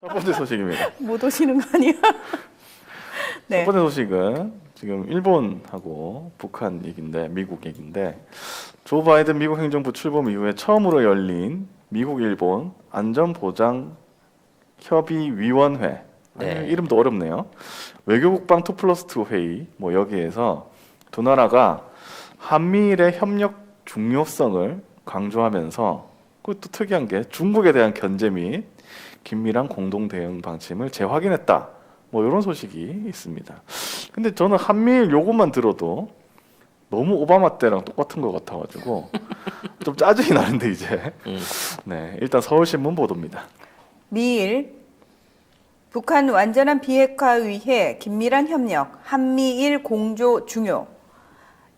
첫 번째 소식입니다. 못 오시는 거 아니야? 네. 첫 번째 소식은 지금 일본하고 북한 얘기인데, 미국 얘기인데, 조 바이든 미국 행정부 출범 이후에 처음으로 열린 미국-일본 안전보장협의위원회. 네. 이름도 어렵네요. 외교국방 2+2 회의, 뭐 여기에서 두 나라가 한미일의 협력 중요성을 강조하면서, 그것도 특이한 게 중국에 대한 견제 및 긴밀한 공동 대응 방침을 재확인했다. 뭐 이런 소식이 있습니다. 근데 저는 한미일 요것만 들어도 너무 오바마 때랑 똑같은 것 같아가지고 좀 짜증이 나는데 이제. 네, 일단 서울신문 보도입니다. 미일 북한 완전한 비핵화 위해 긴밀한 협력, 한미일 공조 중요.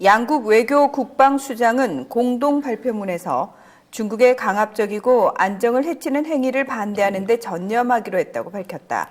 양국 외교 국방수장은 공동 발표문에서 중국의 강압적이고 안정을 해치는 행위를 반대하는 데 전념하기로 했다고 밝혔다.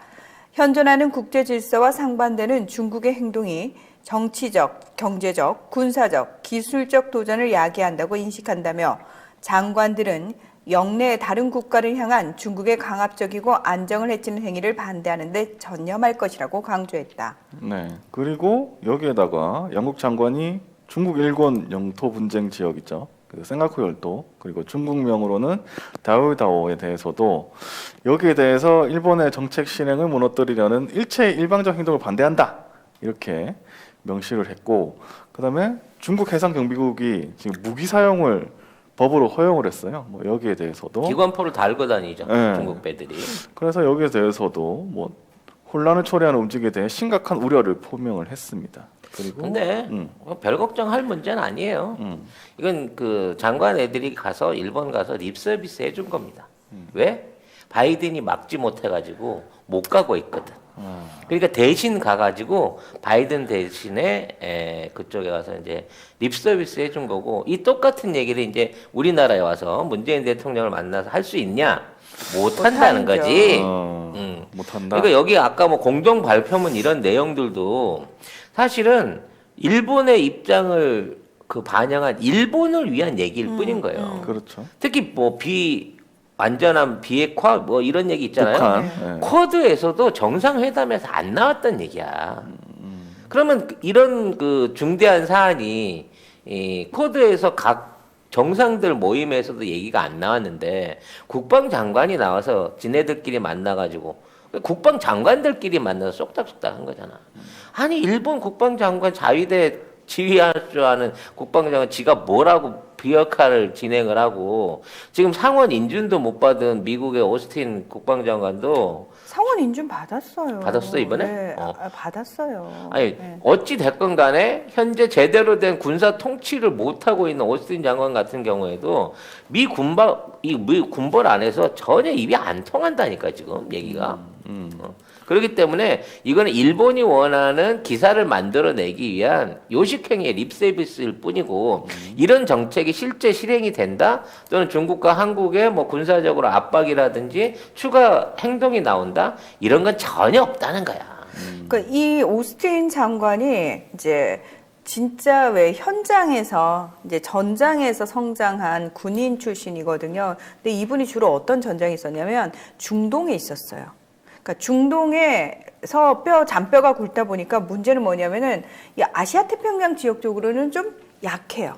현존하는 국제 질서와 상반되는 중국의 행동이 정치적, 경제적, 군사적, 기술적 도전을 야기한다고 인식한다며 장관들은 영내 다른 국가를 향한 중국의 강압적이고 안정을 해치는 행위를 반대하는 데 전념할 것이라고 강조했다. 네, 그리고 여기에다가 양국 장관이 중국 일본 영토 분쟁 지역 있죠. 그 센가쿠 열도, 그리고 중국명으로는 다오다오에 대해서도 여기에 대해서 일본의 정책 실행을 무너뜨리려는 일체의 일방적 행동을 반대한다, 이렇게 명시를 했고, 그다음에 중국 해상경비국이 지금 무기 사용을 법으로 허용을 했어요. 뭐 여기에 대해서도 기관포를 달고 다니죠. 네. 중국 배들이. 그래서 여기에 대해서도 뭐 혼란을 초래하는 움직임에 대해 심각한 우려를 표명을 했습니다. 그리고 근데 별 걱정할 문제는 아니에요. 이건 그 장관 애들이 가서 일본 가서 립 서비스 해준 겁니다. 왜? 바이든이 막지 못해가지고 못 가고 있거든. 그러니까 대신 가가지고 바이든 대신에 그쪽에 가서 이제 립 서비스 해준 거고, 이 똑같은 얘기를 이제 우리나라에 와서 문재인 대통령을 만나서 할 수 있냐? 못 한다는 못하죠. 거지. 못한다. 그러니까 여기 아까 뭐 공동 발표문 이런 내용들도 사실은 일본의 입장을 그 반영한 일본을 위한 얘기일 뿐인 거예요. 그렇죠. 특히 뭐 완전한 비핵화 뭐 이런 얘기 있잖아요. 북한. 네. 쿼드에서도 정상회담에서 안 나왔던 얘기야. 그러면 이런 그 중대한 사안이 이 쿼드에서 각 정상들 모임에서도 얘기가 안 나왔는데 국방장관이 나와서 지네들끼리 만나가지고 국방장관들끼리 만나서 쏙닥쏙닥 한 거잖아. 아니 일본 국방장관 자위대 지휘할 줄 아는 국방장관 지가 뭐라고 비핵화를 진행을 하고, 지금 상원 인준도 못 받은 미국의 오스틴 국방장관도 상원 인준 받았어요. 받았어, 이번에? 네, 어. 받았어요. 아니 네. 어찌 됐건 간에 현재 제대로 된 군사 통치를 못 하고 있는 오스틴 장관 같은 경우에도 미 군벌 안에서 전혀 입이 안 통한다니까 지금 얘기가. 그렇기 때문에 이거는 일본이 원하는 기사를 만들어내기 위한 요식행위의 립서비스일 뿐이고, 이런 정책이 실제 실행이 된다, 또는 중국과 한국의 뭐 군사적으로 압박이라든지 추가 행동이 나온다, 이런 건 전혀 없다는 거야. 그러니까 이 오스틴 장관이 이제 진짜 왜 현장에서 이제 전장에서 성장한 군인 출신이거든요. 근데 이분이 주로 어떤 전장에 있었냐면 중동에 있었어요. 그러니까 중동에서 잔뼈가 굵다 보니까 문제는 뭐냐면은 이 아시아 태평양 지역 쪽으로는 좀 약해요.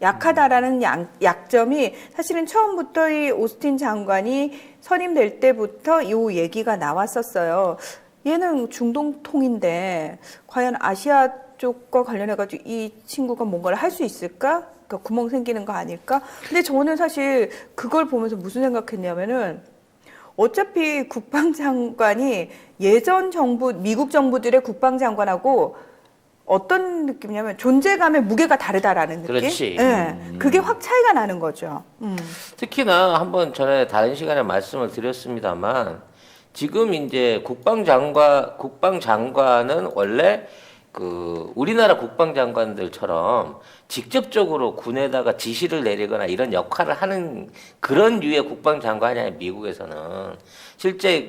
약하다라는 약점이 사실은 처음부터 이 오스틴 장관이 선임될 때부터 이 얘기가 나왔었어요. 얘는 중동통인데 과연 아시아 쪽과 관련해가지고 이 친구가 뭔가를 할 수 있을까? 그러니까 구멍 생기는 거 아닐까? 근데 저는 사실 그걸 보면서 무슨 생각했냐면은 어차피 국방장관이 예전 정부, 미국 정부들의 국방장관하고 어떤 느낌이냐면 존재감의 무게가 다르다라는 느낌? 그렇지. 네, 그게 확 차이가 나는 거죠. 특히나 한번 전에 다른 시간에 말씀을 드렸습니다만, 지금 이제 국방장관은 원래 그 우리나라 국방장관들처럼 직접적으로 군에다가 지시를 내리거나 이런 역할을 하는 그런 류의 국방장관이 아니라 미국에서는 실제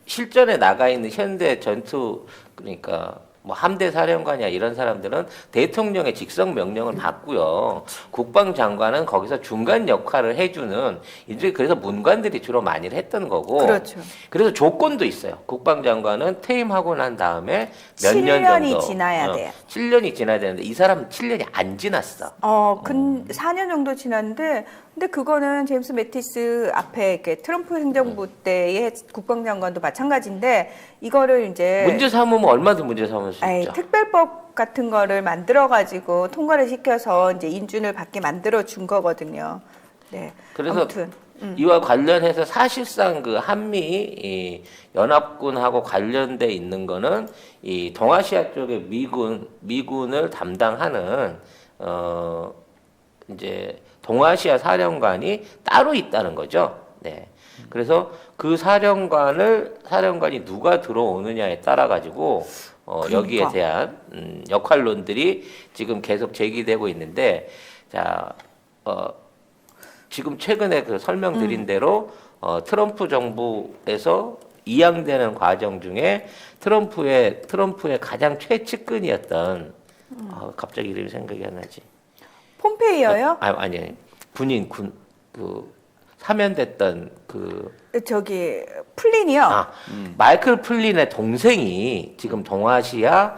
실전에 나가 있는 현대 전투, 그러니까 뭐 함대 사령관이야 이런 사람들은 대통령의 직속 명령을 받고요. 국방장관은 거기서 중간 역할을 해주는 이제 그래서 문관들이 주로 많이 했던 거고. 그렇죠. 그래서 조건도 있어요. 국방장관은 퇴임하고 난 다음에 몇 년 7년이 정도 지나야 돼요. 7년이 지나야 되는데 이 사람은 7년이 안 지났어. 4년 정도 지났는데, 근데 그거는 제임스 매티스 앞에 이렇게 트럼프 행정부 때의 국방장관도 마찬가지인데, 이거를 이제. 문제 삼으면 얼마든지 문제 삼을 수 있죠. 특별법 같은 거를 만들어가지고 통과를 시켜서 이제 인준을 받게 만들어 준 거거든요. 네. 그래서 아무튼. 이와 관련해서 사실상 그 한미 이 연합군하고 관련돼 있는 거는 이 동아시아 쪽의 미군을 담당하는 이제 동아시아 사령관이 따로 있다는 거죠. 네. 그래서 그 사령관이 누가 들어오느냐에 따라 가지고 여기에 대한 역할론들이 지금 계속 제기되고 있는데 자 지금 최근에 그 설명드린 대로 트럼프 정부에서 이양되는 과정 중에 트럼프의 가장 최측근이었던 갑자기 이름이 생각이 안 나지. 폼페이어요? 아니 그 사면됐던 저기 플린이요. 마이클 플린의 동생이 지금 동아시아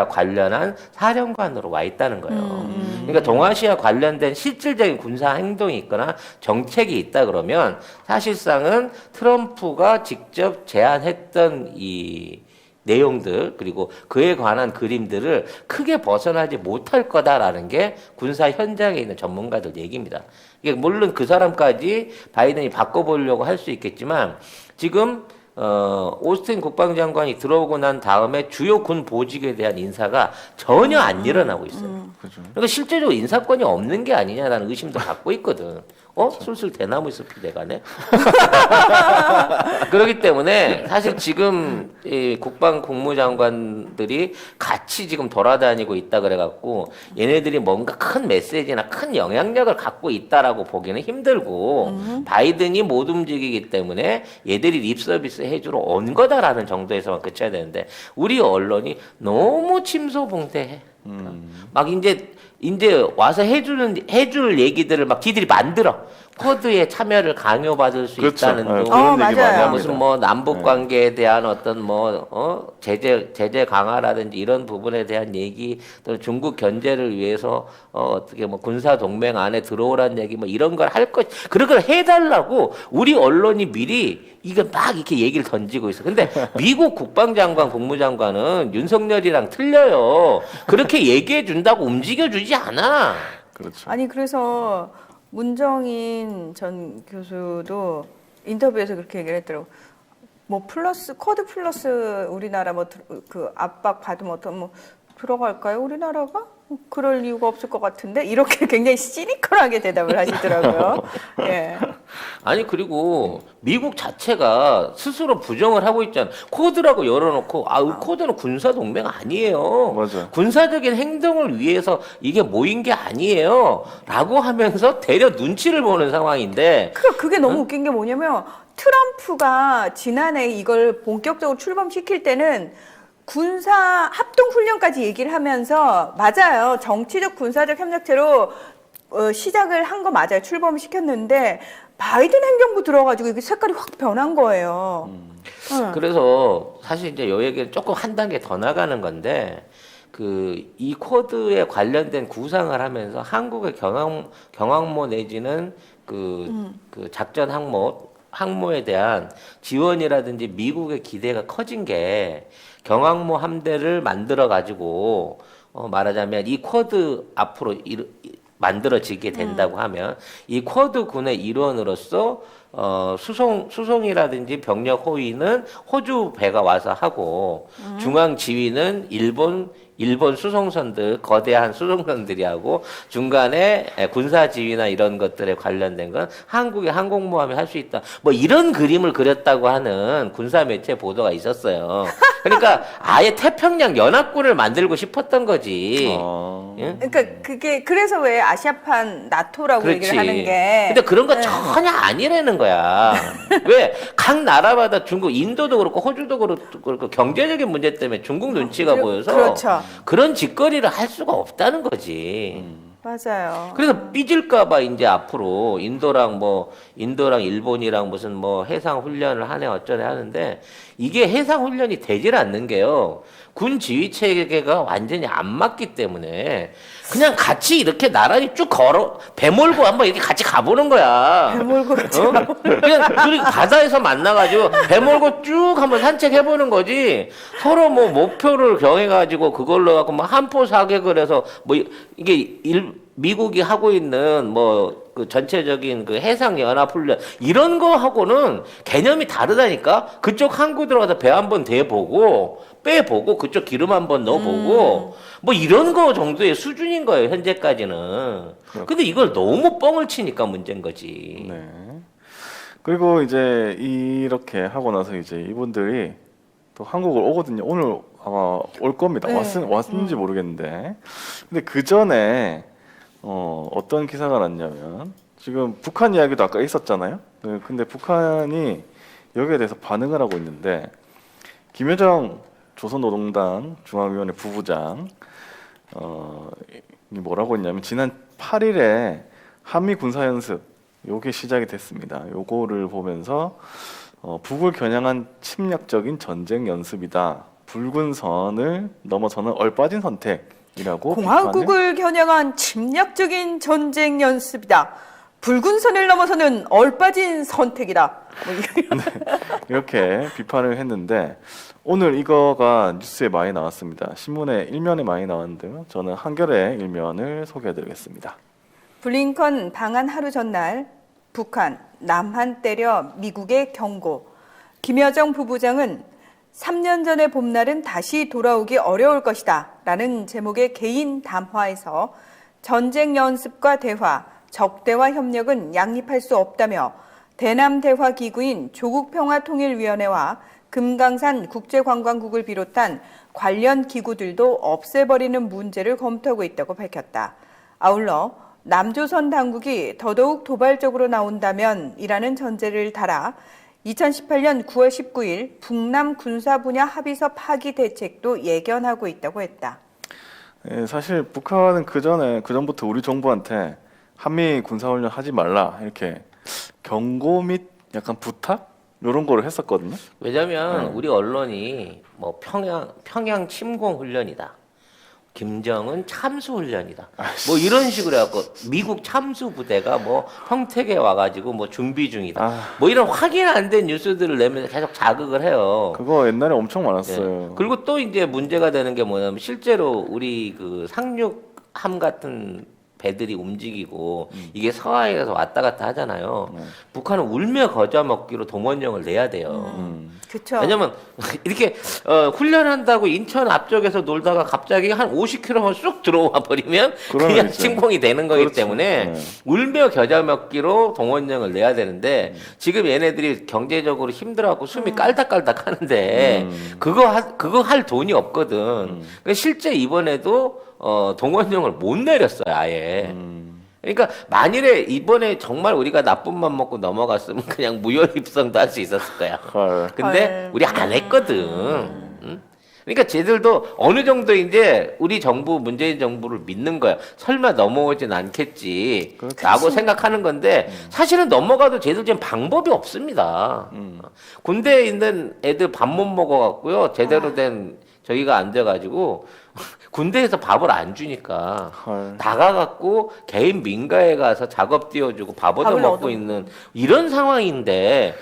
관련한 사령관으로 와 있다는 거예요. 그러니까 동아시아 관련된 실질적인 군사 행동이 있거나 정책이 있다 그러면 사실상은 트럼프가 직접 제안했던 이 내용들 그리고 그에 관한 그림들을 크게 벗어나지 못할 거다라는 게 군사 현장에 있는 전문가들 얘기입니다. 이게 물론 그 사람까지 바이든이 바꿔보려고 할 수 있겠지만 지금 오스틴 국방장관이 들어오고 난 다음에 주요 군 보직에 대한 인사가 전혀 안 일어나고 있어요. 그러니까 실제적으로 인사권이 없는 게 아니냐라는 의심도 갖고 있거든. 슬슬 대나무 숲이 돼가네. 그렇기 때문에 사실 지금 이 국방 국무장관들이 같이 지금 돌아다니고 있다 그래갖고 얘네들이 뭔가 큰 메시지나 큰 영향력을 갖고 있다라고 보기는 힘들고 바이든이 못 움직이기 때문에 얘들이 립서비스 해주러 온 거다라는 정도에서만 그쳐야 되는데 우리 언론이 너무 침소봉대해. 막 이제 와서 해줄 얘기들을 막 지들이 만들어. 쿼드에 참여를 강요받을 수 그렇죠. 있다는 둥. 그런 얘기 맞아요. 많이 합니다. 무슨 뭐 남북 관계에 대한 어떤 제재 강화라든지 이런 부분에 대한 얘기 또 중국 견제를 위해서 어떻게 뭐 군사 동맹 안에 들어오라는 얘기 뭐 이런 걸 할 것 그런 걸 해달라고 우리 언론이 미리 이거 막 이렇게 얘기를 던지고 있어. 근데 미국 국방장관 국무장관은 윤석열이랑 틀려요. 그렇게 얘기해 준다고 움직여 주지 않아. 그렇죠. 아니 그래서 문정인 전 교수도 인터뷰에서 그렇게 얘기를 했더라고. 뭐 쿼드 플러스 우리나라 그 압박 받으면 뭐 들어갈까요? 우리나라가? 그럴 이유가 없을 것 같은데 이렇게 굉장히 시니컬하게 대답을 하시더라고요. 예. 아니 그리고 미국 자체가 스스로 부정을 하고 있잖아. 쿼드라고 열어놓고 쿼드는 군사 동맹 아니에요. 맞아요. 군사적인 행동을 위해서 이게 모인 게 아니에요.라고 하면서 대려 눈치를 보는 상황인데. 그게 너무 웃긴 게 뭐냐면 트럼프가 지난해 이걸 본격적으로 출범시킬 때는 군사 합동 훈련까지 얘기를 하면서 맞아요. 정치적 군사적 협력체로 시작을 한 거 맞아요. 출범을 시켰는데 바이든 행정부 들어가지고 이게 색깔이 확 변한 거예요. 그래서 사실 이제 요 얘기는 조금 한 단계 더 나가는 건데 이 쿼드에 관련된 구상을 하면서 한국의 경항모 내지는 그 작전 항모에 대한 지원이라든지 미국의 기대가 커진 게 경항모 함대를 만들어 가지고 말하자면 이 쿼드 앞으로 만들어지게 된다고 하면 이 쿼드 군의 일원으로서 수송이라든지 병력 호위는 호주 배가 와서 하고 중앙 지휘는 일본 수송선들 거대한 수송선들이 하고 중간에 군사 지휘나 이런 것들에 관련된 건 한국의 항공모함이 할 수 있다. 뭐 이런 그림을 그렸다고 하는 군사 매체 보도가 있었어요. 그러니까 아예 태평양 연합군을 만들고 싶었던 거지. 예? 그러니까 그게 그래서 왜 아시아판 나토라고 얘기를 하는 게. 근데 그런 거 전혀 아니라는 거야. 왜 각 나라마다 중국, 인도도 그렇고 호주도 그렇고 경제적인 문제 때문에 중국 눈치가 보여서 그렇죠. 그런 짓거리를 할 수가 없다는 거지. 맞아요. 그래서 삐질까봐 이제 앞으로 인도랑 일본이랑 무슨 뭐 해상 훈련을 하네 어쩌네 하는데 이게 해상 훈련이 되질 않는 게요. 군 지휘 체계가 완전히 안 맞기 때문에 그냥 같이 이렇게 나란히 쭉 걸어 배 몰고 한번 이렇게 같이 가보는 거야. 배 몰고 같이 그냥 둘이 바다에서 만나가지고 배 몰고 쭉 한번 산책해보는 거지. 서로 뭐 목표를 정해가지고 그걸로 갖고 뭐 한포 사격을 해서 뭐 이게 미국이 하고 있는 뭐 그 전체적인 그 해상 연합 훈련 이런 거 하고는 개념이 다르다니까. 그쪽 항구 들어가서 배 한번 대보고 빼보고 그쪽 기름 한번 넣어보고 뭐 이런 거 정도의 수준인 거예요 현재까지는. 근데 이걸 너무 뻥을 치니까 문제인 거지. 네. 그리고 이제 이렇게 하고 나서 이제 이분들이 또 한국을 오거든요. 오늘 아마 올 겁니다. 네. 왔는지 모르겠는데. 근데 그 전에 어떤 기사가 났냐면 지금 북한 이야기도 아까 있었잖아요. 네, 근데 북한이 여기에 대해서 반응을 하고 있는데 김여정 조선노동당 중앙위원회 부부장 이 뭐라고 했냐면 지난 8일에 한미 군사연습 요게 시작이 됐습니다. 요거를 보면서 북을 겨냥한 침략적인 전쟁 연습이다. 붉은 선을 넘어서는 얼빠진 선택이라고 공화국을 겨냥한 침략적인 전쟁 연습이다. 붉은 선을 넘어서는 얼빠진 선택이다. 뭐 이렇게 비판을 했는데 오늘 이거가 뉴스에 많이 나왔습니다. 신문에 일면에 많이 나왔는데요. 저는 한겨레 일면을 소개해드리겠습니다. 블링컨 방한 하루 전날 북한, 남한 때려 미국의 경고. 김여정 부부장은 3년 전의 봄날은 다시 돌아오기 어려울 것이다 라는 제목의 개인 담화에서 전쟁 연습과 대화, 적대와 협력은 양립할 수 없다며 대남대화기구인 조국평화통일위원회와 금강산 국제관광국을 비롯한 관련 기구들도 없애버리는 문제를 검토하고 있다고 밝혔다. 아울러 남조선 당국이 더더욱 도발적으로 나온다면 이라는 전제를 달아 2018년 9월 19일 북남 군사 분야 합의서 파기 대책도 예견하고 있다고 했다. 예, 사실 북한은 그 전부터 우리 정부한테 한미 군사훈련 하지 말라 이렇게 경고 및 약간 부탁 이런 거를 했었거든요. 왜냐면 우리 언론이 뭐 평양 침공 훈련이다. 김정은 참수 훈련이다. 뭐 이런 식으로 해갖고 미국 참수 부대가 뭐 평택에 와가지고 뭐 준비 중이다. 뭐 이런 확인 안 된 뉴스들을 내면서 계속 자극을 해요. 그거 옛날에 엄청 많았어요. 네. 그리고 또 이제 문제가 되는 게 뭐냐면 실제로 우리 그 상륙함 같은 배들이 움직이고 이게 서해에서 왔다 갔다 하잖아요. 북한은 울며 겨자 먹기로 동원령을 내야 돼요. 그렇죠. 왜냐면 이렇게 훈련한다고 인천 앞쪽에서 놀다가 갑자기 한 50km만 쑥 들어와 버리면 그냥 있죠. 침공이 되는 거기 그렇죠. 때문에 네. 울며 겨자 먹기로 동원령을 내야 되는데 지금 얘네들이 경제적으로 힘들어갖고 숨이 깔딱깔딱 하는데 그거 할 돈이 없거든. 그러니까 실제 이번에도 동원령을 못 내렸어요 아예. 그러니까 만일에 이번에 정말 우리가 나쁜 맘 먹고 넘어갔으면 그냥 무혈 입성도 할 수 있었을 거야. 헐. 근데 헐. 우리 안 했거든. 응? 그러니까 쟤들도 어느 정도 이제 우리 정부 문재인 정부를 믿는 거야. 설마 넘어오진 않겠지. 라고 생각하는 건데 사실은 넘어가도 쟤들 지금 방법이 없습니다. 군대에 있는 애들 밥 못 먹어갖고요. 제대로 된 저기가 안 돼가지고 군대에서 밥을 안 주니까 헐. 나가갖고 개인 민가에 가서 작업 띄워주고 밥 얻어 밥을 먹고 얻어. 있는 이런 상황인데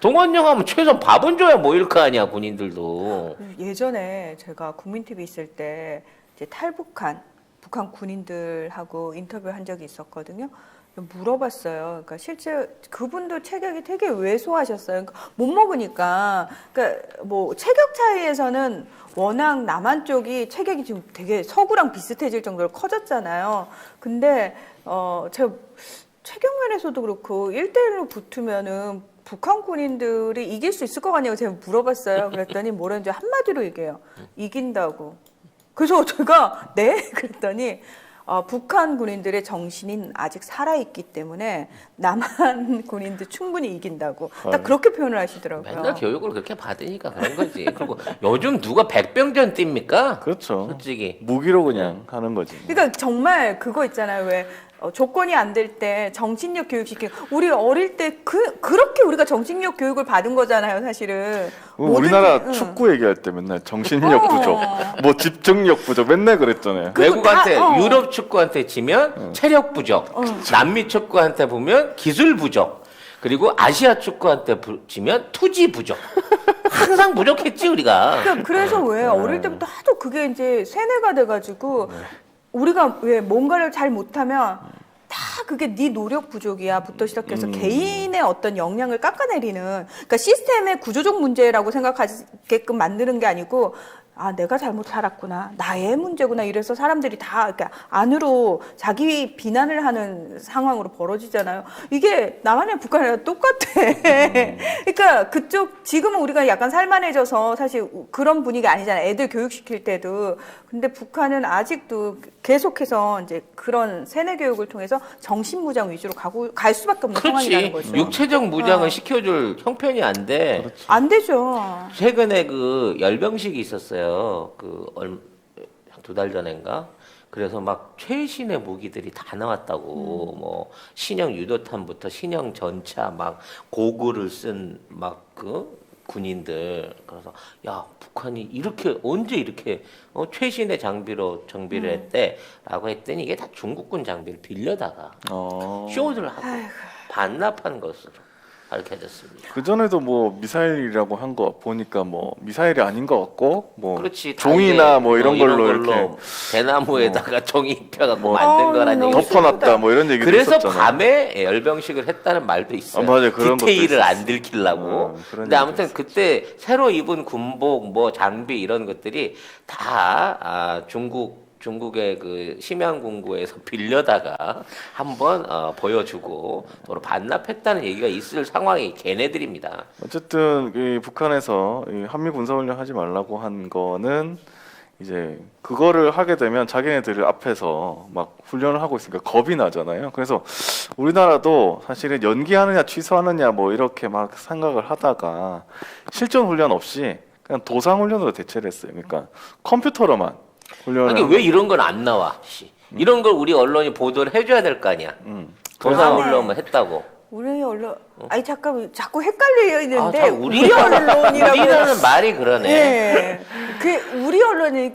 동원령 하면 최소한 밥은 줘야 모일 거 아니야 군인들도. 예전에 제가 국민TV 있을 때 이제 탈북한 북한 군인들하고 인터뷰한 적이 있었거든요. 물어봤어요. 그러니까 실제 그분도 체격이 되게 왜소하셨어요. 그러니까 못 먹으니까. 그러니까 뭐 체격 차이에서는 워낙 남한 쪽이 체격이 지금 되게 서구랑 비슷해질 정도로 커졌잖아요. 근데 제가 체격 면에서도 그렇고 1대1로 붙으면은 북한 군인들이 이길 수 있을 것 같냐고 제가 물어봤어요. 그랬더니 뭐라는지 한마디로 얘기해요. 이긴다고. 그래서 제가 네? 그랬더니 북한 군인들의 정신이 아직 살아있기 때문에 남한 군인들 충분히 이긴다고 딱 그렇게 표현을 하시더라고요. 맨날 교육을 그렇게 받으니까 그런 거지. 그리고 요즘 누가 백병전 뜁니까? 그렇죠. 솔직히. 무기로 그냥 하는 거지. 그러니까 정말 그거 있잖아요. 왜 조건이 안 될 때 정신력 교육 시키고 우리 어릴 때 그렇게 우리가 정신력 교육을 받은 거잖아요, 사실은. 우리나라 뭐든지, 응. 축구 얘기할 때 맨날 정신력 부족, 뭐 집중력 부족 맨날 그랬잖아요. 그리고 외국한테 다, 유럽 축구한테 지면 체력 부족, 남미 축구한테 보면 기술 부족, 그리고 아시아 축구한테 지면 투지 부족. 항상 부족했지 우리가. 그러니까 그래서 왜 어릴 때부터 하도 그게 이제 세뇌가 돼가지고 우리가 왜 뭔가를 잘 못하면 다 그게 네 노력 부족이야부터 시작해서 개인의 어떤 역량을 깎아내리는, 그러니까 시스템의 구조적 문제라고 생각하게끔 만드는 게 아니고 아, 내가 잘못 살았구나, 나의 문제구나, 이래서 사람들이 다 그러니까 안으로 자기 비난을 하는 상황으로 벌어지잖아요. 이게 남한이랑 북한이랑 똑같아. 그러니까 그쪽 지금은 우리가 약간 살만해져서 사실 그런 분위기가 아니잖아요. 애들 교육시킬 때도. 근데 북한은 아직도 계속해서 이제 그런 세뇌 교육을 통해서 정신무장 위주로 갈 수밖에 없는 상황이라는 그렇지. 거죠. 육체적 무장을 시켜줄 형편이 안 돼. 안 되죠. 최근에 그 열병식이 있었어요. 한 2달 전인가? 그래서 막 최신의 무기들이 다 나왔다고. 뭐 신형 유도탄부터 신형 전차, 막 고글을 쓴 막 군인들. 그래서 야, 북한이 이렇게 언제 이렇게 최신의 정비를 했대라고 했더니 이게 다 중국군 장비를 빌려다가 쇼를 하고 반납한 것으로 밝혀졌습니다. 그 전에도 뭐 미사일이라고 한 거 보니까 뭐 미사일이 아닌 것 같고 뭐 그렇지. 종이나 다이에 뭐 이런 걸로 이렇게 대나무에다가 종이 입혀갖고 뭐 만든 거란 너무 얘기. 덮어놨다 뭐 이런 얘기도 그래서 있었잖아요. 밤에 열병식을 했다는 말도 있어요. 맞아요. 그런 것도 디테일을 안 있었어요. 들키려고. 그런 근데 얘기도 아무튼 있었어요. 그때 새로 입은 군복, 뭐 장비 이런 것들이 다 중국의 그 심양군구에서 빌려다가 한번 보여주고 또 반납했다는 얘기가 있을 상황이 걔네들입니다. 어쨌든 이 북한에서 이 한미 군사훈련 하지 말라고 한 거는 이제 그거를 하게 되면 자기네들 앞에서 막 훈련을 하고 있으니까 겁이 나잖아요. 그래서 우리나라도 사실은 연기하느냐 취소하느냐 뭐 이렇게 막 생각을 하다가 실전 훈련 없이 그냥 도상 훈련으로 대체를 했어요. 그러니까 컴퓨터로만 훈련을 아니 왜 이런 건 안 나와? 씨. 이런 걸 우리 언론이 보도를 해줘야 될 거 아니야. 도상 네. 훈련만 했다고. 우리 언론, 아니 잠깐 자꾸 헷갈리는데 자, 우리 언론이라고. 우리라는 말이 그러네. 네. 그 우리 언론이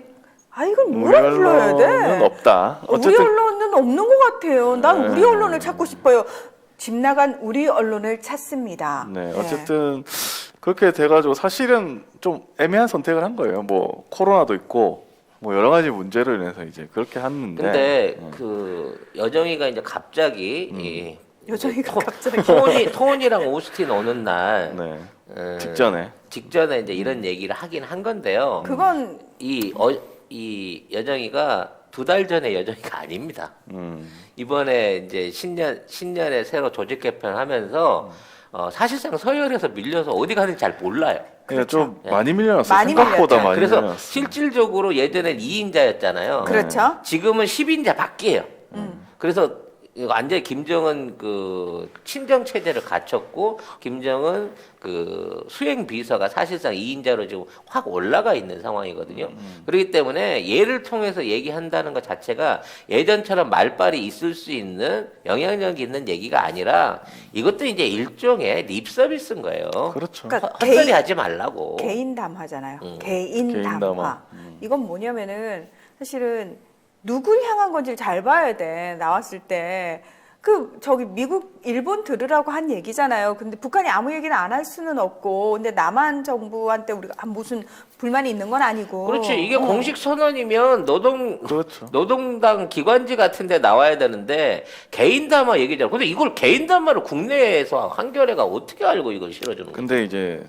이건 우리 뭐라 불러야 언론은 돼? 없다. 우리 어쨌든 언론은 없는 것 같아요. 난 네. 우리 언론을 찾고 싶어요. 집 나간 우리 언론을 찾습니다. 네, 어쨌든 그렇게 돼가지고 사실은 좀 애매한 선택을 한 거예요. 뭐 코로나도 있고 뭐 여러 가지 문제로 인해서 이제 그렇게 했는데. 근데 그 여정이가 이제 갑자기 여정이가 갑자기 톤이랑 오스틴 오는 날 네. 어, 직전에 이제 이런 얘기를 하긴 한 건데요. 그건 이 여정이가 2달 전에 여정이가 아닙니다. 이번에 이제 신년에 새로 조직 개편하면서 사실상 서열에서 밀려서 어디 가는지 잘 몰라요. 그러니까 좀 네. 많이 밀려났어요. 많이 생각보다 밀렸죠. 많이 그래서 밀려났어요. 실질적으로 예전엔 2인자였잖아요. 그렇죠. 지금은 10인자 밖이에요. 그래서 완전히 김정은 그 친정 체제를 갖췄고 김정은 그 수행 비서가 사실상 2인자로 지금 확 올라가 있는 상황이거든요. 그렇기 때문에 얘를 통해서 얘기한다는 것 자체가 예전처럼 말빨이 있을 수 있는 영향력 있는 얘기가 아니라 이것도 이제 일종의 립 서비스인 거예요. 그렇죠. 그러니까 헛소리 하지 말라고. 개인 담화잖아요. 개인 개인 담화. 담화. 이건 뭐냐면은 사실은 누굴 향한 건지 잘 봐야 돼. 나왔을 때. 저기 미국, 일본 들으라고 한 얘기잖아요. 근데 북한이 아무 얘기를 안 할 수는 없고, 근데 남한 정부한테 우리가 무슨 불만이 있는 건 아니고. 그렇지. 이게 공식 선언이면 그렇죠. 노동당 기관지 같은 데 나와야 되는데 개인 담화 얘기잖아. 근데 이걸 개인 담화를 국내에서 한겨레가 어떻게 알고 이걸 실어주는 거야? 근데 이제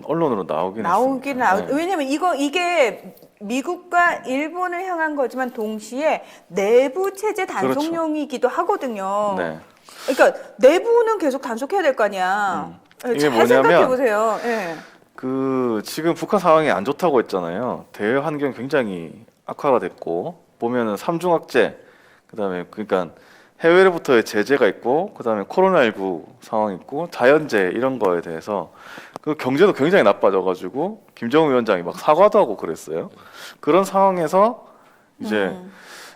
언론으로 나오긴 나오긴 했습니다. 네. 왜냐면 이게 미국과 일본을 향한 거지만 동시에 내부 체제 단속용이기도 하거든요. 네. 그러니까 내부는 계속 단속해야 될 거 아니야. 이게 잘 뭐냐면 생각해 보세요. 예. 그 지금 북한 상황이 안 좋다고 했잖아요. 대외 환경 굉장히 악화가 됐고 보면은 삼중악재 그다음에 그러니까 해외로부터의 제재가 있고 그다음에 코로나19 상황 있고 자연재해 이런 거에 대해서 그 경제도 굉장히 나빠져가지고 김정은 위원장이 막 사과도 하고 그랬어요. 그런 상황에서 이제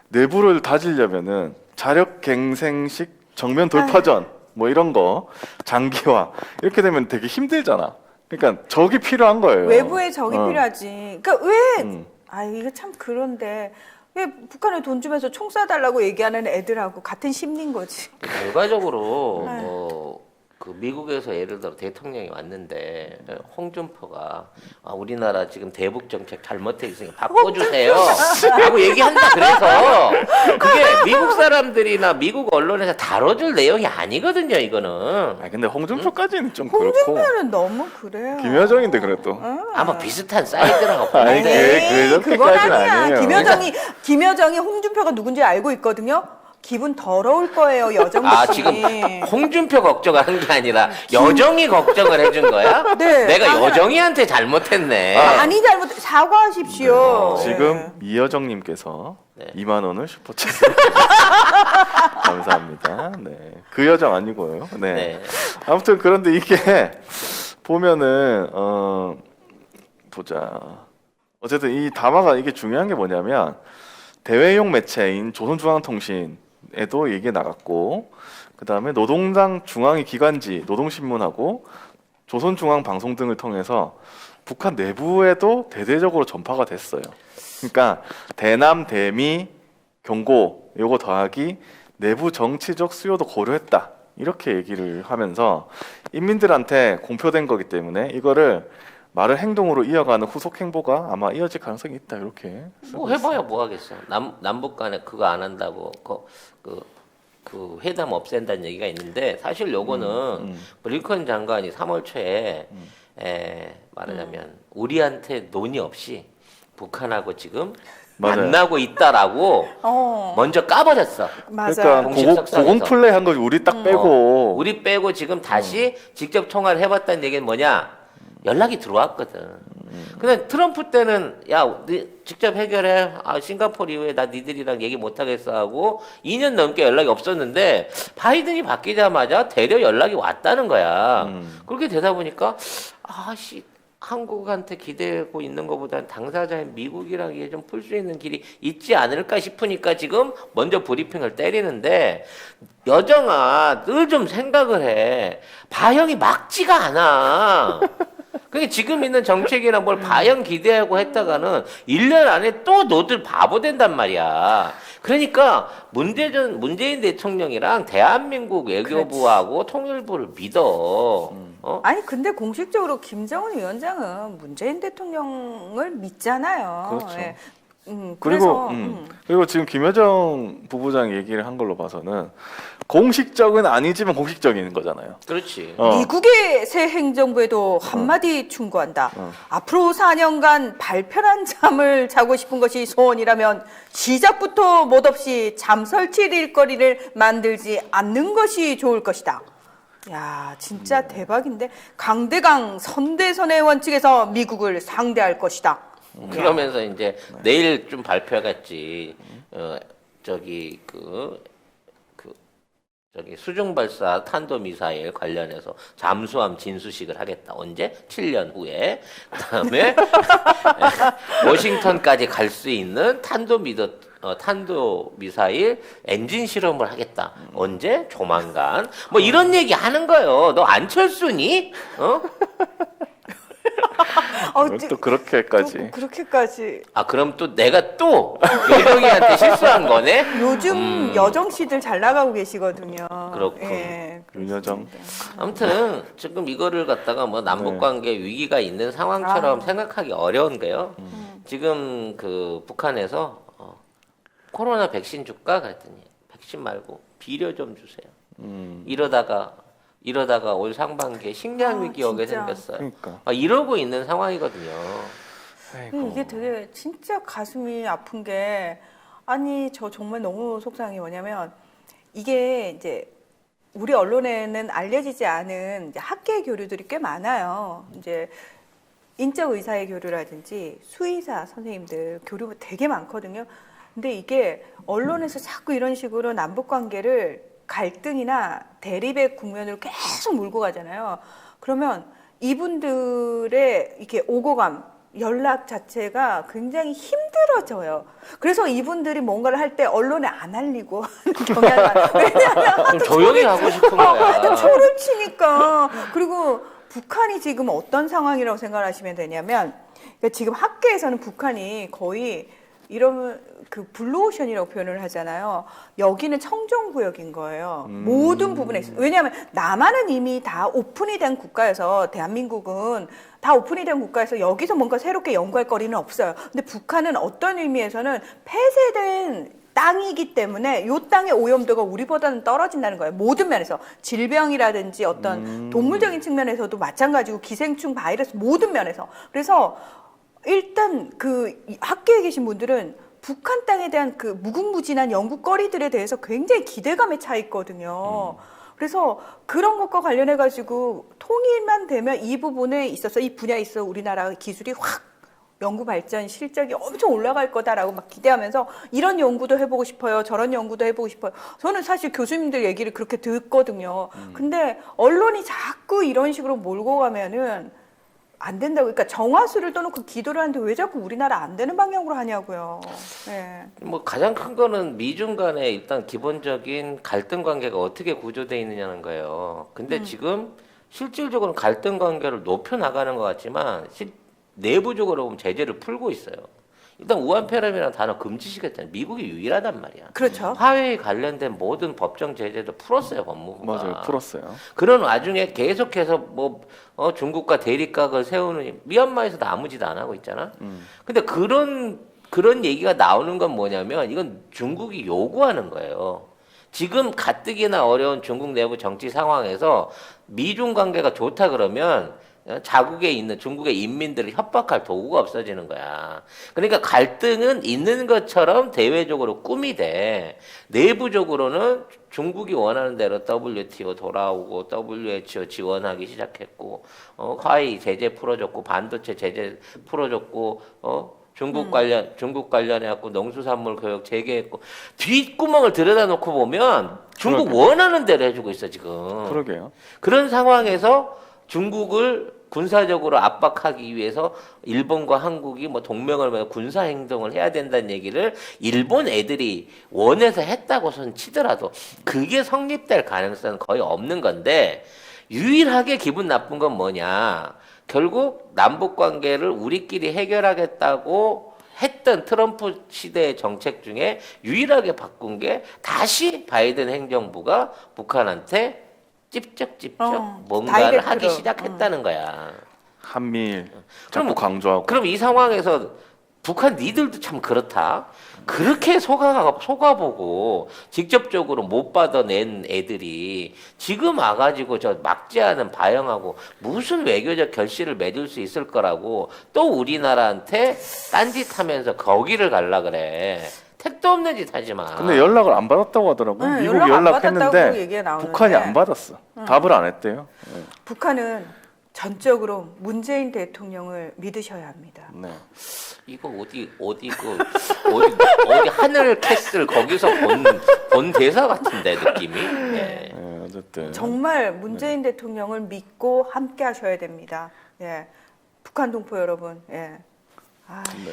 내부를 다지려면은 자력갱생식 정면 돌파전 뭐 이런 거 장기화 이렇게 되면 되게 힘들잖아. 그러니까 적이 필요한 거예요. 외부의 적이 어. 필요하지. 그러니까 왜? 음. 아 이거 참 그런데 왜 북한에 돈 주면서 총 쏴달라고 얘기하는 애들하고 같은 심리인 거지. 결과적으로 네. 그 미국에서 예를 들어 대통령이 왔는데 홍준표가 우리나라 지금 대북 정책 잘못해 있으니까 바꿔주세요 하고 얘기한다. 그래서 그게 미국 사람들이나 미국 언론에서 다뤄줄 내용이 아니거든요. 이거는 아 근데 홍준표까지는 좀 그렇고 홍준표는 너무 그래요. 김여정인데 그래도 아마 비슷한 사이즈라고 아니, 보는데 그건 그렇게까지는 아니야. 아니에요. 김여정이 홍준표가 누군지 알고 있거든요. 기분 더러울 거예요, 여정 씨. 지금 홍준표 걱정하는 게 아니라 여정이 걱정을 해준 거야? 네. 내가 여정이한테 잘못했네. 많이 잘못 사과하십시오. 지금 이여정님께서 네. 2만 원을 슈퍼챗 감사합니다. 네, 그 여정 아니고요. 네. 네. 아무튼 그런데 이게 보면은 보자. 어쨌든 이 담화가 이게 중요한 게 뭐냐면 대외용 매체인 조선중앙통신에도 얘기 나갔고 그 다음에 노동당 중앙위 기관지 노동신문하고 조선중앙방송 등을 통해서 북한 내부에도 대대적으로 전파가 됐어요. 그러니까 대남 대미 경고 요거 더하기 내부 정치적 수요도 고려했다 이렇게 얘기를 하면서 인민들한테 공표된 거기 때문에 이거를 말을 행동으로 이어가는 후속 행보가 아마 이어질 가능성이 있다 이렇게 뭐 해봐야 뭐 하겠어. 남북 간에 그거 안 한다고 그 회담 없앤다는 얘기가 있는데 사실 요거는 블링컨 장관이 3월 초에 말하자면 우리한테 논의 없이 북한하고 지금 맞아요. 만나고 있다라고 먼저 까버렸어. 맞아요. 그러니까 공식 고공 석상에서. 플레이 한 거지 우리 딱 빼고 우리 빼고 지금 다시 직접 통화를 해봤다는 얘기는 뭐냐? 연락이 들어왔거든. 근데 트럼프 때는 야, 직접 해결해. 싱가포르 이후에 나 니들이랑 얘기 못 하겠어 하고 2년 넘게 연락이 없었는데 바이든이 바뀌자마자 대려 연락이 왔다는 거야. 그렇게 되다 보니까 한국한테 기대고 있는 것보다는 당사자인 미국이랑 이게 좀 풀 수 있는 길이 있지 않을까 싶으니까 지금 먼저 브리핑을 때리는데 여정아 늘 좀 생각을 해. 바형이 막지가 않아. 그게 지금 있는 정책이나 뭘 바형 기대하고 했다가는 1년 안에 또 너들 바보 된단 말이야. 그러니까 문재인 대통령이랑 대한민국 외교부하고 통일부를 믿어. 아니 근데 공식적으로 김정은 위원장은 문재인 대통령을 믿잖아요. 그렇죠. 예. 그리고 그래서 그리고 지금 김여정 부부장 얘기를 한 걸로 봐서는 공식적은 아니지만 공식적인 거잖아요. 그렇지. 미국의 새 행정부에도 한마디 충고한다. 앞으로 4년간 발편한 잠을 자고 싶은 것이 소원이라면 시작부터 못없이 잠 설칠 일거리를 만들지 않는 것이 좋을 것이다. 야, 진짜 대박인데 강대강 선대선의 원칙에서 미국을 상대할 것이다. 그러면서 이제 내일 좀 발표하겠지. 저기 수중 발사 탄도 미사일 관련해서 잠수함 진수식을 하겠다. 언제? 7년 후에. 그다음에 워싱턴까지 갈 수 있는 탄도 미사일 엔진 실험을 하겠다. 언제? 조만간. 뭐 이런 얘기 하는 거예요. 너 안철수니? 또 그렇게까지. 그렇게까지. 그럼 또 내가 또 여정이한테 실수한 거네? 요즘 여정 씨들 잘 나가고 계시거든요. 그렇군. 예, 윤여정. 아무튼 지금 이거를 갖다가 뭐 남북 관계 위기가 있는 상황처럼 생각하기 어려운 게요. 지금 그 북한에서 코로나 백신 줄까 그랬더니 백신 말고 비료 좀 주세요. 이러다가 올 상반기에 식량 위기 오게 진짜. 생겼어요. 그러니까. 이러고 있는 상황이거든요. 아이고. 이게 되게 진짜 가슴이 아픈 게 아니 저 정말 너무 속상한 게 뭐냐면 이게 이제 우리 언론에는 알려지지 않은 이제 학계 교류들이 꽤 많아요. 이제 인적 의사의 교류라든지 수의사 선생님들 교류가 되게 많거든요. 근데 이게 언론에서 자꾸 이런 식으로 남북 관계를 갈등이나 대립의 국면으로 계속 몰고 가잖아요. 그러면 이분들의 이렇게 오고감, 연락 자체가 굉장히 힘들어져요. 그래서 이분들이 뭔가를 할 때 언론에 안 알리고 하는 경향이 왜냐하면 좀 조용히 하고 싶은 거야. 좀 소름 치니까. 그리고 북한이 지금 어떤 상황이라고 생각하시면 되냐면, 그러니까 지금 학계에서는 북한이 거의 이러면 그 블루오션이라고 표현을 하잖아요. 여기는 청정구역인 거예요. 모든 부분에 있어요. 왜냐하면 남한은 이미 다 오픈이 된 국가여서, 대한민국은 다 오픈이 된 국가에서 여기서 뭔가 새롭게 연구할 거리는 없어요. 근데 북한은 어떤 의미에서는 폐쇄된 땅이기 때문에 이 땅의 오염도가 우리보다는 떨어진다는 거예요. 모든 면에서. 질병이라든지 어떤 동물적인 측면에서도 마찬가지고, 기생충, 바이러스, 모든 면에서. 그래서 일단 그 학계에 계신 분들은 북한 땅에 대한 그 무궁무진한 연구거리들에 대해서 굉장히 기대감에 차 있거든요. 그래서 그런 것과 관련해 가지고 통일만 되면 이 부분에 있어서, 이 분야에 있어서 우리나라 기술이 확 연구 발전 실적이 엄청 올라갈 거다라고 막 기대하면서 이런 연구도 해보고 싶어요. 저런 연구도 해보고 싶어요. 저는 사실 교수님들 얘기를 그렇게 듣거든요. 근데 언론이 자꾸 이런 식으로 몰고 가면은 안 된다고. 그러니까 정화수를 떠놓고 기도를 하는데 왜 자꾸 우리나라 안 되는 방향으로 하냐고요. 네. 뭐 가장 큰 거는 미중 간의 일단 기본적인 갈등 관계가 어떻게 구조되어 있느냐는 거예요. 근데 지금 실질적으로 갈등 관계를 높여 나가는 것 같지만 내부적으로 보면 제재를 풀고 있어요. 일단 우한폐렴이라는 단어 금지시켰잖아요. 미국이 유일하단 말이야. 그렇죠. 화웨이 관련된 모든 법정 제재도 풀었어요, 법무부가. 맞아요, 풀었어요. 그런 와중에 계속해서 중국과 대립각을 세우는, 미얀마에서도 아무 짓 안 하고 있잖아. 근데 그런 얘기가 나오는 건 뭐냐면 이건 중국이 요구하는 거예요. 지금 가뜩이나 어려운 중국 내부 정치 상황에서 미중 관계가 좋다 그러면 자국에 있는 중국의 인민들을 협박할 도구가 없어지는 거야. 그러니까 갈등은 있는 것처럼 대외적으로 꿈이 돼. 내부적으로는 중국이 원하는 대로 WTO 돌아오고 WHO 지원하기 시작했고, 화웨이 제재 풀어줬고, 반도체 제재 풀어줬고, 중국 관련해갖고 농수산물 교육 재개했고, 뒷구멍을 들여다놓고 보면 중국 그러게요. 원하는 대로 해주고 있어, 지금. 그러게요. 그런 상황에서 중국을 군사적으로 압박하기 위해서 일본과 한국이 뭐 동맹을 맺어 군사 행동을 해야 된다는 얘기를 일본 애들이 원해서 했다고선 치더라도 그게 성립될 가능성은 거의 없는 건데, 유일하게 기분 나쁜 건 뭐냐? 결국 남북 관계를 우리끼리 해결하겠다고 했던 트럼프 시대의 정책 중에 유일하게 바꾼 게 다시 바이든 행정부가 북한한테 찝쩍찝쩍 뭔가를 다이렉트로. 하기 시작했다는 거야. 한미일 그럼- 자꾸 강조하고. 그럼 이 상황에서 북한 니들도 참 그렇다. 그렇게 속아보고 직접적으로 못 받아낸 애들이 지금 와가지고 저 막지 않은 바영하고 무슨 외교적 결실을 맺을 수 있을 거라고 또 우리나라한테 딴짓하면서 거기를 갈라 그래. 택도 없는 짓 하지 마. 근데 연락을 안 받았다고 하더라고요. 네, 미국이 연락 안 받았다고 연락했는데 얘기가 나오는데. 북한이 안 받았어. 답을 안 했대요. 네. 북한은 전적으로 문재인 대통령을 믿으셔야 합니다. 네. 이거 어디 하늘 캐슬 거기서 본 대사 같은데 느낌이. 예. 네, 어쨌든 정말 문재인 대통령을 믿고 함께 하셔야 됩니다. 예. 북한 동포 여러분. 예. 아. 네.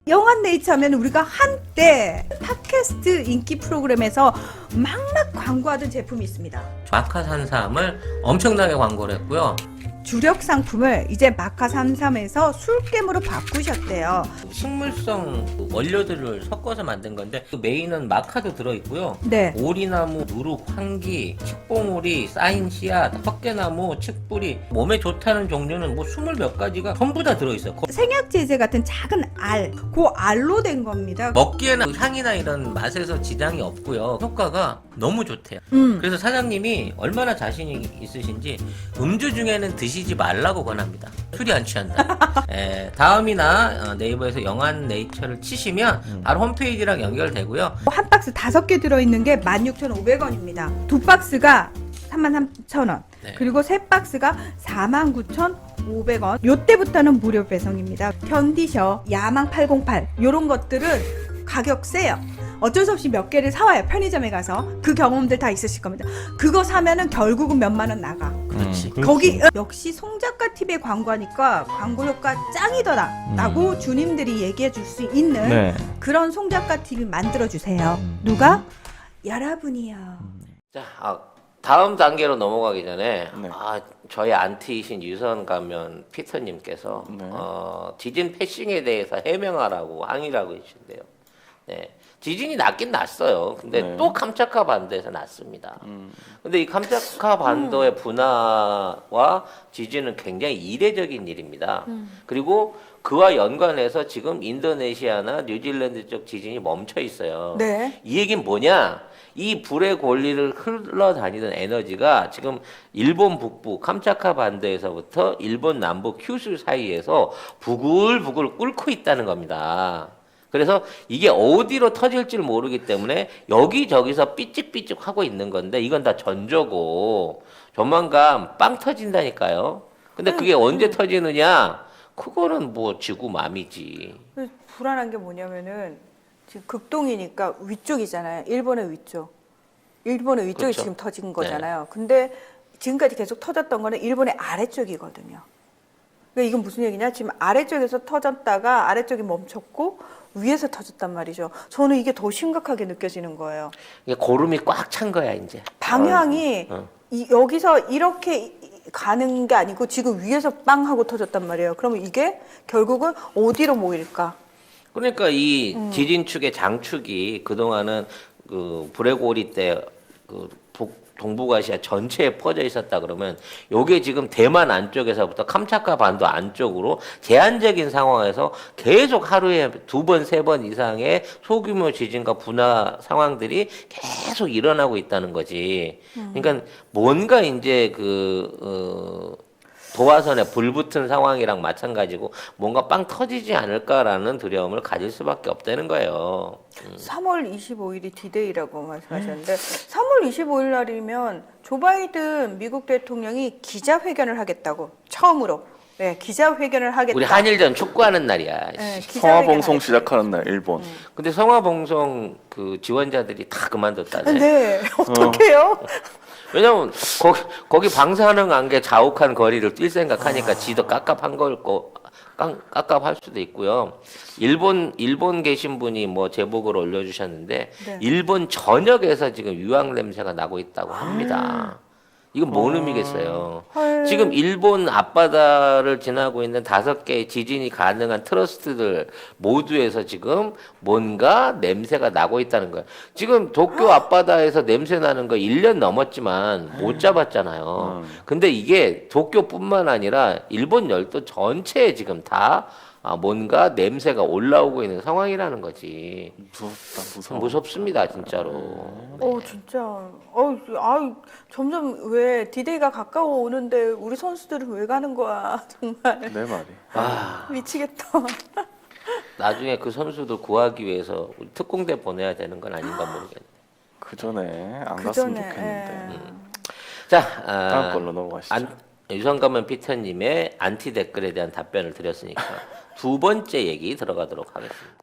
영한네이처면 우리가 한때 팟캐스트 인기 프로그램에서 막막 광고하던 제품이 있습니다. 마카산삼을 엄청나게 광고를 했고요. 주력 상품을 이제 마카33에서 술겜으로 바꾸셨대요. 식물성 원료들을 섞어서 만든 건데 그 메인은 마카도 들어있고요. 네. 오리나무, 누룩, 황기, 칡봉오리, 쌓인 씨앗, 헛개나무, 칡뿌리 몸에 좋다는 종류는 뭐 20몇 가지가 전부 다 들어있어요. 생약제제 같은 작은 알, 그 알로 된 겁니다. 먹기에는 향이나 이런 맛에서 지장이 없고요. 효과가 너무 좋대요. 그래서 사장님이 얼마나 자신이 있으신지 음주 중에는 드시지 말라고 권합니다. 술이 안 취한다. 다음이나 네이버에서 영한네이처를 치시면 바로 홈페이지랑 연결되고요. 한 박스 5개 들어있는 게 16,500원입니다. 두 박스가 33,000원. 네. 그리고 세 박스가 49,500원. 요때부터는 무료 배송입니다. 견디셔, 야망808 요런 것들은 가격 세요. 어쩔 수 없이 몇 개를 사와요. 편의점에 가서. 그 경험들 다 있으실 겁니다. 그거 사면은 결국은 몇만 원 나가. 그렇지. 거기 역시 송작가 TV의 광고하니까 광고 효과 짱이더라 라고 주님들이 얘기해 줄 수 있는 네. 그런 송작가 TV 만들어 주세요. 누가? 여러분이요. 자, 다음 단계로 넘어가기 전에 네. 저희 안티이신 유선 가면 피터님께서 네. 지진 패싱에 대해서 해명하라고 항의를 하고 계신데요. 네. 지진이 났긴 났어요. 근데 네. 또 캄차카 반도에서 났습니다. 근데 이 캄차카 반도의 분화와 지진은 굉장히 이례적인 일입니다. 그리고 그와 연관해서 지금 인도네시아나 뉴질랜드 쪽 지진이 멈춰 있어요. 네. 이 얘기는 뭐냐? 이 불의 권리를 흘러다니는 에너지가 지금 일본 북부 캄차카 반도에서부터 일본 남부 큐슈 사이에서 부글부글 끓고 있다는 겁니다. 그래서 이게 어디로 터질지 모르기 때문에 여기저기서 삐찍삐찍 하고 있는 건데 이건 다 전조고 조만간 빵 터진다니까요. 근데 그게 언제 터지느냐? 그거는 뭐 지구 맘이지. 불안한 게 뭐냐면은 지금 극동이니까 위쪽이잖아요. 일본의 위쪽. 일본의 위쪽이 그렇죠. 지금 터진 거잖아요. 근데 지금까지 계속 터졌던 거는 일본의 아래쪽이거든요. 그러니까 이건 무슨 얘기냐? 지금 아래쪽에서 터졌다가 아래쪽이 멈췄고 위에서 터졌단 말이죠. 저는 이게 더 심각하게 느껴지는 거예요. 이게 고름이 꽉 찬 거야 이제. 방향이 어. 여기서 이렇게 가는 게 아니고 지금 위에서 빵 하고 터졌단 말이에요. 그러면 이게 결국은 어디로 모일까? 그러니까 이 지진축의 장축이 그동안은 그 불의 고리 때그 동북아시아 전체에 퍼져 있었다 그러면 요게 지금 대만 안쪽에서부터 캄차카 반도 안쪽으로 제한적인 상황에서 계속 하루에 2번, 3번 이상의 소규모 지진과 분화 상황들이 계속 일어나고 있다는 거지. 그러니까 뭔가 이제 도화선에 불 붙은 상황이랑 마찬가지고 뭔가 빵 터지지 않을까라는 두려움을 가질 수밖에 없다는 거예요. 3월 25일이 디데이라고 말씀하셨는데 3월 25일 날이면 조 바이든 미국 대통령이 기자회견을 하겠다고 처음으로 기자회견을 하겠다. 우리 한일전 축구하는 날이야. 네, 성화봉송 기자회견을 시작하는 날 일본. 근데 성화봉송 그 지원자들이 다 그만뒀다네. 네, 어떡해요? 왜냐면 거기 방사능 게 자욱한 거리를 뛸 생각하니까 지도 깝깝한 걸 깝깝할 수도 있고요. 일본 계신 분이 뭐 제목을 올려주셨는데 네. 일본 전역에서 지금 유황 냄새가 나고 있다고 합니다. 이건 뭔 의미겠어요? 헐. 지금 일본 앞바다를 지나고 있는 5개의 지진이 가능한 트러스트들 모두에서 지금 뭔가 냄새가 나고 있다는 거예요. 지금 도쿄 앞바다에서 냄새 나는 거 1년 넘었지만 못 잡았잖아요. 근데 이게 도쿄뿐만 아니라 일본 열도 전체에 지금 다 뭔가 냄새가 올라오고 있는 상황이라는 거지. 무섭다, 무서워. 무섭습니다, 진짜로. 진짜. 점점 왜 디데이가 가까워 오는데 우리 선수들은 왜 가는 거야? 정말 내 말이. 미치겠다. 나중에 그 선수들 구하기 위해서 우리 특공대 보내야 되는 건 아닌가 모르겠네. 그 전에 안 그 갔으면 전에, 좋겠는데. 자, 다음 걸로 넘어가시죠. 유성가면 피터님의 안티 댓글에 대한 답변을 드렸으니까 두 번째 얘기 들어가도록 하겠습니다.